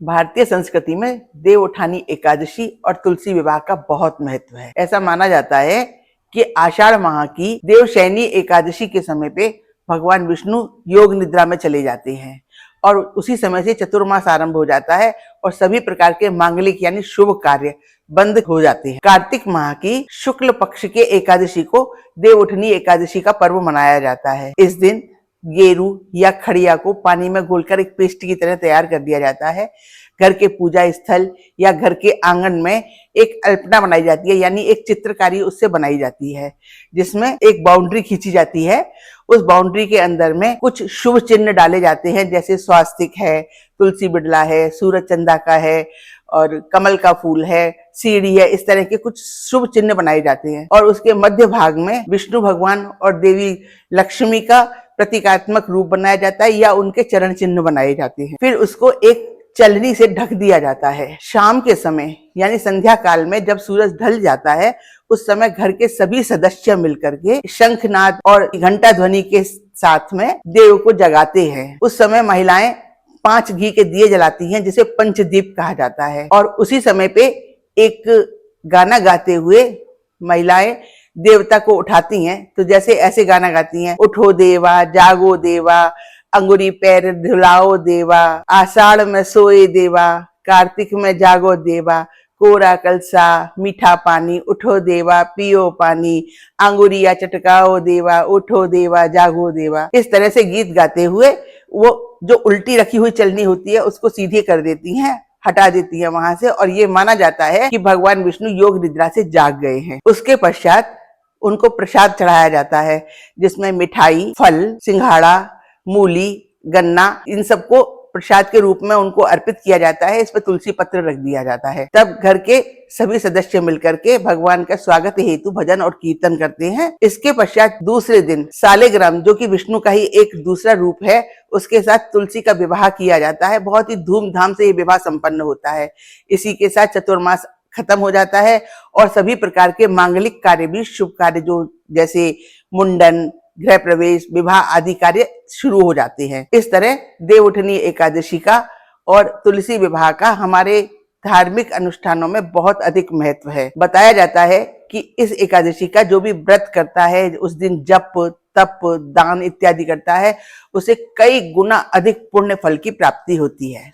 भारतीय संस्कृति में देव उठानी एकादशी और तुलसी विवाह का बहुत महत्व है। ऐसा माना जाता है कि आषाढ़ माह की देवशयनी एकादशी के समय पे भगवान विष्णु योग निद्रा में चले जाते हैं और उसी समय से चतुर्मास आरंभ हो जाता है और सभी प्रकार के मांगलिक यानी शुभ कार्य बंद हो जाते हैं। कार्तिक माह की शुक्ल पक्ष के एकादशी को देव उठनी एकादशी का पर्व मनाया जाता है। इस दिन गेरू या खड़िया को पानी में घोलकर एक पेस्ट की तरह तैयार कर दिया जाता है। घर के पूजा स्थल या घर के आंगन में एक अल्पना बनाई जाती है, यानी एक चित्रकारी उससे बनाई जाती है, जिसमें एक बाउंड्री खींची जाती है। उस बाउंड्री के अंदर में कुछ शुभ चिन्ह डाले जाते हैं, जैसे स्वास्तिक है, तुलसी बिड़ला है, सूरज चंदा का है और कमल का फूल है, सीढ़ी है। इस तरह के कुछ शुभ चिन्ह बनाए जाते हैं और उसके मध्य भाग में विष्णु भगवान और देवी लक्ष्मी का प्रतीकात्मक रूप बनाया जाता है या उनके चरण चिन्ह बनाए जाते हैं। फिर उसको एक चलनी से ढक दिया जाता है। शाम के समय यानी संध्या काल में जब सूरज ढल जाता है, उस समय घर के सभी सदस्य मिलकर के शंखनाद और घंटा ध्वनि के साथ में देव को जगाते हैं। उस समय महिलाएं 5 घी के दिए जलाती हैं, जिसे पंचदीप कहा जाता है। और उसी समय पे एक गाना गाते हुए महिलाएं देवता को उठाती हैं। तो जैसे ऐसे गाना गाती हैं, उठो देवा जागो देवा, अंगुरी पैर धुलाओ देवा, आषाढ़ में सोए देवा, कार्तिक में जागो देवा, कोरा कलसा मीठा पानी, उठो देवा पियो पानी, अंगुरिया चटकाओ देवा, उठो देवा जागो देवा। इस तरह से गीत गाते हुए वो जो उल्टी रखी हुई चलनी होती है उसको सीधी कर देती हैं, हटा देती है वहां से, और ये माना जाता है कि भगवान विष्णु योग निद्रा से जाग गए हैं। उसके पश्चात उनको प्रसाद चढ़ाया जाता है, जिसमें मिठाई, फल, सिंघाड़ा, मूली, गन्ना, इन सबको प्रसाद के रूप में उनको अर्पित किया जाता है। इस पर तुलसी पत्र रख दिया जाता है। तब घर के सभी सदस्य मिलकर के भगवान का स्वागत हेतु भजन और कीर्तन करते हैं। इसके पश्चात दूसरे दिन सालेग्राम, जो कि विष्णु का ही एक दूसरा रूप है, उसके साथ तुलसी का विवाह किया जाता है। बहुत ही धूमधाम से ये विवाह संपन्न होता है। इसी के साथ चतुर्मास खत्म हो जाता है और सभी प्रकार के मांगलिक कार्य भी, शुभ कार्य जो जैसे मुंडन, गृह प्रवेश, विवाह आदि कार्य शुरू हो जाते हैं। इस तरह देव उठनी एकादशी का और तुलसी विवाह का हमारे धार्मिक अनुष्ठानों में बहुत अधिक महत्व है। बताया जाता है कि इस एकादशी का जो भी व्रत करता है, उस दिन जप, तप, दान इत्यादि करता है, उसे कई गुना अधिक पुण्य फल की प्राप्ति होती है।